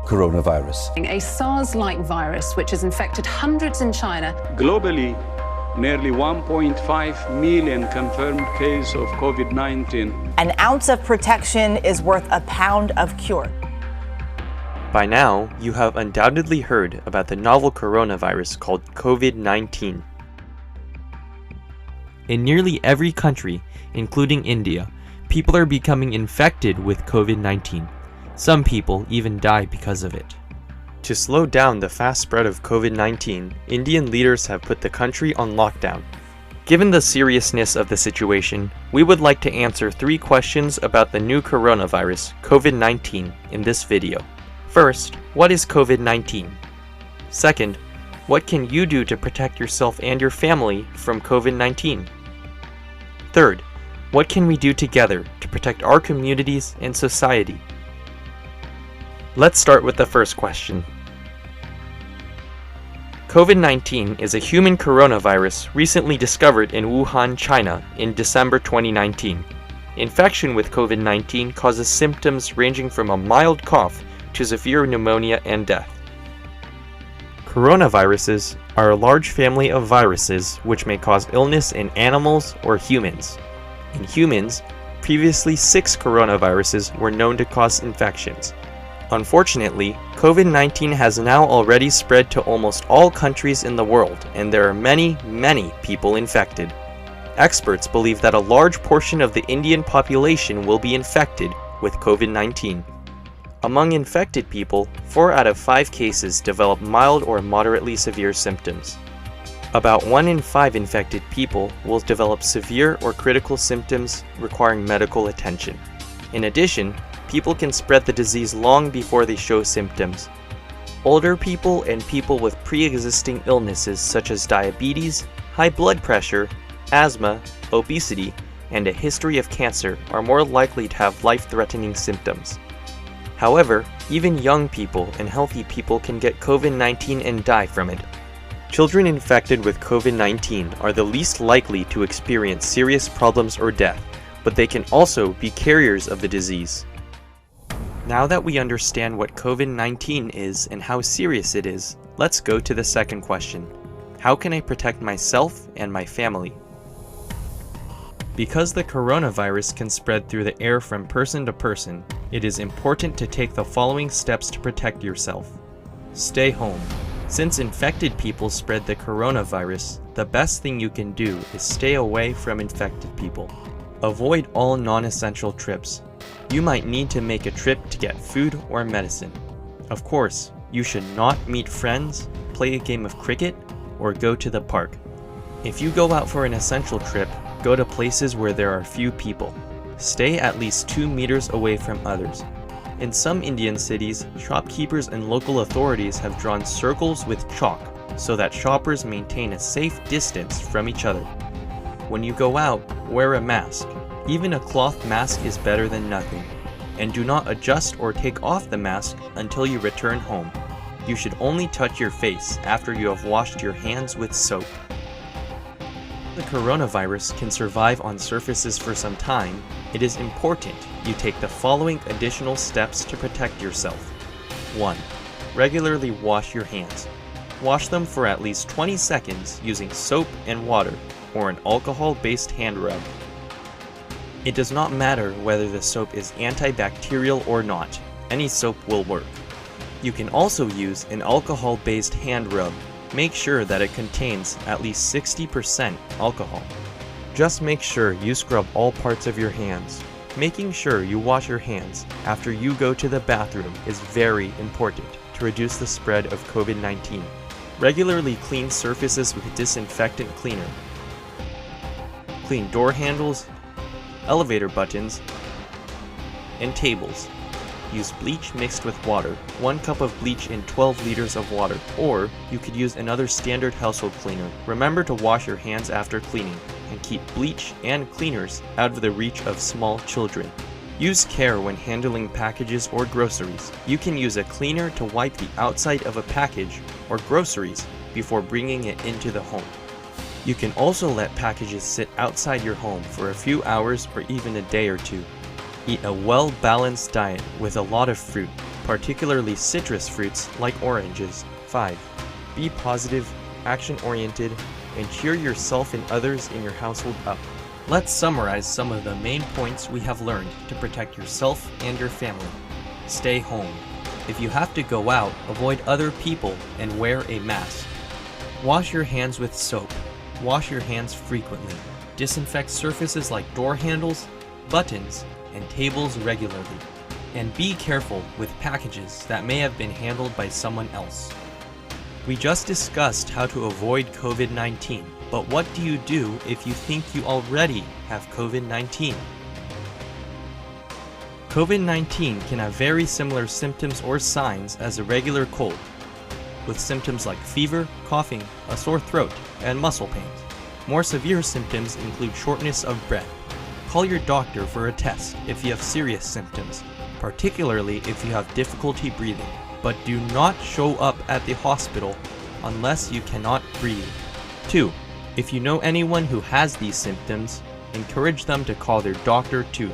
coronavirus. A SARS-like virus which has infected hundreds in China. Globally, nearly 1.5 million confirmed cases of COVID-19. An ounce of protection is worth a pound of cure. By now, you have undoubtedly heard about the novel coronavirus called COVID-19. In nearly every country, including India, people are becoming infected with COVID-19. Some people even die because of it. To slow down the fast spread of COVID-19, Indian leaders have put the country on lockdown. Given the seriousness of the situation, we would like to answer 3 questions about the new coronavirus, COVID-19, in this video. First, what is COVID-19? Second, what can you do to protect yourself and your family from COVID-19? Third, what can we do together to protect our communities and society? Let's start with the first question. COVID-19 is a human coronavirus recently discovered in Wuhan, China in December 2019. Infection with COVID-19 causes symptoms ranging from a mild cough to severe pneumonia and death. Coronaviruses are a large family of viruses which may cause illness in animals or humans. In humans, previously 6 coronaviruses were known to cause infections. Unfortunately, COVID-19 has now already spread to almost all countries in the world, and there are many people infected. Experts believe that a large portion of the Indian population will be infected with COVID-19. Among infected people, 4 out of 5 cases develop mild or moderately severe symptoms. About 1 in 5 infected people will develop severe or critical symptoms requiring medical attention. In addition, people can spread the disease long before they show symptoms. Older people and people with pre-existing illnesses such as diabetes, high blood pressure, asthma, obesity, and a history of cancer are more likely to have life-threatening symptoms. However, even young people and healthy people can get COVID-19 and die from it. Children infected with COVID-19 are the least likely to experience serious problems or death, but they can also be carriers of the disease. Now that we understand what COVID-19 is and how serious it is, let's go to the second question. How can I protect myself and my family? Because the coronavirus can spread through the air from person to person, it is important to take the following steps to protect yourself. Stay home. Since infected people spread the coronavirus, the best thing you can do is stay away from infected people. Avoid all non-essential trips. You might need to make a trip to get food or medicine. Of course, you should not meet friends, play a game of cricket, or go to the park. If you go out for an essential trip, go to places where there are few people. Stay at least 2 meters away from others. In some Indian cities, shopkeepers and local authorities have drawn circles with chalk so that shoppers maintain a safe distance from each other. When you go out, wear a mask. Even a cloth mask is better than nothing. And do not adjust or take off the mask until you return home. You should only touch your face after you have washed your hands with soap. The coronavirus can survive on surfaces for some time. It is important you take the following additional steps to protect yourself. 1. Regularly wash your hands. Wash them for at least 20 seconds using soap and water or an alcohol-based hand rub. It does not matter whether the soap is antibacterial or not. Any soap will work. You can also use an alcohol-based hand rub. Make sure that it contains at least 60% alcohol. Just make sure you scrub all parts of your hands. Making sure you wash your hands after you go to the bathroom is very important to reduce the spread of COVID-19. Regularly clean surfaces with disinfectant cleaner. Clean door handles, elevator buttons, and tables. Use bleach mixed with water, 1 cup of bleach in 12 liters of water, or you could use another standard household cleaner. Remember to wash your hands after cleaning, and keep bleach and cleaners out of the reach of small children. Use care when handling packages or groceries. You can use a cleaner to wipe the outside of a package or groceries before bringing it into the home. You can also let packages sit outside your home for a few hours or even a day or 2. Eat a well-balanced diet with a lot of fruit, particularly citrus fruits like oranges. 5. Be positive, action-oriented, and cheer yourself and others in your household up. Let's summarize some of the main points we have learned to protect yourself and your family. Stay home. If you have to go out, avoid other people and wear a mask. Wash your hands with soap. Wash your hands frequently. Disinfect surfaces like door handles, buttons, and tables regularly. And be careful with packages that may have been handled by someone else. We just discussed how to avoid COVID-19, but what do you do if you think you already have COVID-19? COVID-19 can have very similar symptoms or signs as a regular cold, with symptoms like fever, coughing, a sore throat, and muscle pains. More severe symptoms include shortness of breath. Call your doctor for a test if you have serious symptoms, particularly if you have difficulty breathing, but do not show up at the hospital unless you cannot breathe. 2. If you know anyone who has these symptoms, encourage them to call their doctor too.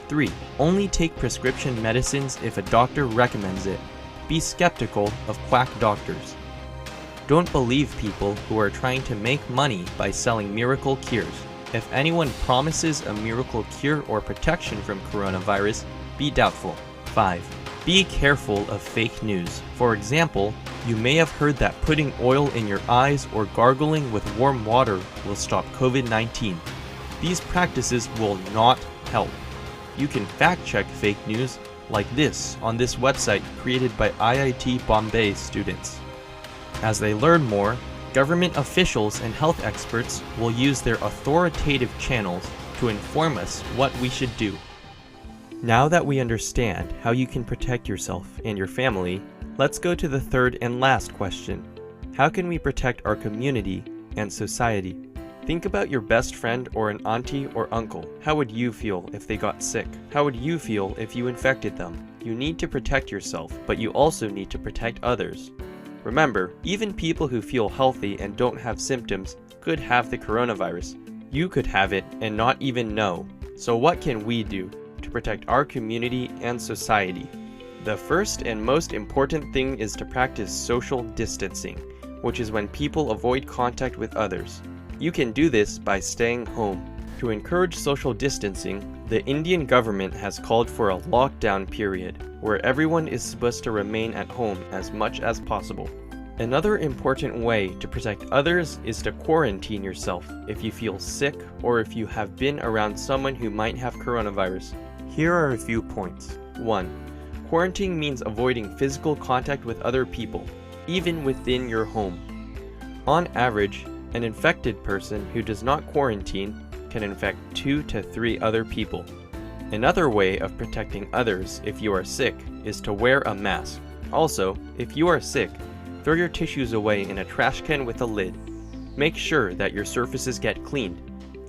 3. Only take prescription medicines if a doctor recommends it. Be skeptical of quack doctors. Don't believe people who are trying to make money by selling miracle cures. If anyone promises a miracle cure or protection from coronavirus, be doubtful. 5. Be careful of fake news. For example, you may have heard that putting oil in your eyes or gargling with warm water will stop COVID-19. These practices will not help. You can fact-check fake news like this on this website created by IIT Bombay students. As they learn more, government officials and health experts will use their authoritative channels to inform us what we should do. Now that we understand how you can protect yourself and your family, let's go to the third and last question. How can we protect our community and society? Think about your best friend or an auntie or uncle. How would you feel if they got sick? How would you feel if you infected them? You need to protect yourself, but you also need to protect others. Remember, even people who feel healthy and don't have symptoms could have the coronavirus. You could have it and not even know. So what can we do to protect our community and society? The first and most important thing is to practice social distancing, which is when people avoid contact with others. You can do this by staying home. To encourage social distancing, the Indian government has called for a lockdown period, where everyone is supposed to remain at home as much as possible. Another important way to protect others is to quarantine yourself if you feel sick or if you have been around someone who might have coronavirus. Here are a few points. 1. Quarantine means avoiding physical contact with other people, even within your home. On average, an infected person who does not quarantine can infect 2 to 3 other people. Another way of protecting others if you are sick is to wear a mask. Also, if you are sick, throw your tissues away in a trash can with a lid. Make sure that your surfaces get cleaned.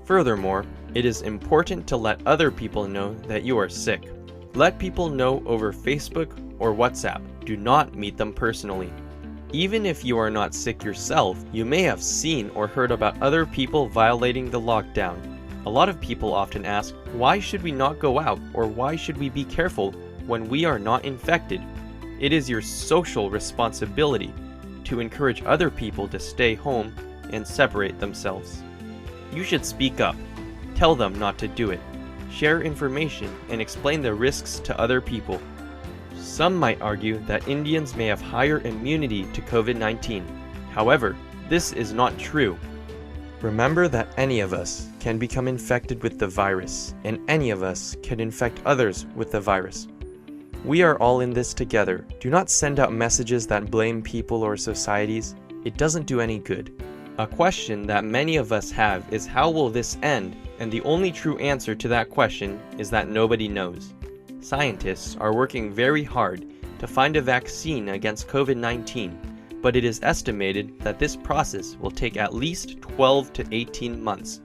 Furthermore, it is important to let other people know that you are sick. Let people know over Facebook or WhatsApp. Do not meet them personally. Even if you are not sick yourself, you may have seen or heard about other people violating the lockdown. A lot of people often ask, why should we not go out, or why should we be careful when we are not infected? It is your social responsibility to encourage other people to stay home and separate themselves. You should speak up. Tell them not to do it. Share information and explain the risks to other people. Some might argue that Indians may have higher immunity to COVID-19. However, this is not true. Remember that any of us can become infected with the virus, and any of us can infect others with the virus. We are all in this together. Do not send out messages that blame people or societies. It doesn't do any good. A question that many of us have is, how will this end? And the only true answer to that question is that nobody knows. Scientists are working very hard to find a vaccine against COVID-19, but it is estimated that this process will take at least 12 to 18 months.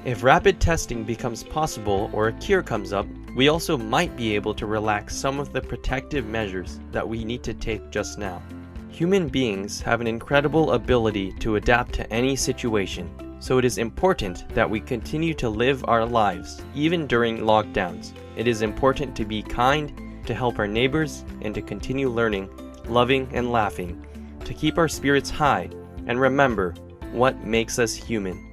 If rapid testing becomes possible or a cure comes up, we also might be able to relax some of the protective measures that we need to take just now. Human beings have an incredible ability to adapt to any situation, so it is important that we continue to live our lives, even during lockdowns. It is important to be kind to help our neighbors, and to continue learning, loving, and laughing, to keep our spirits high, and remember what makes us human.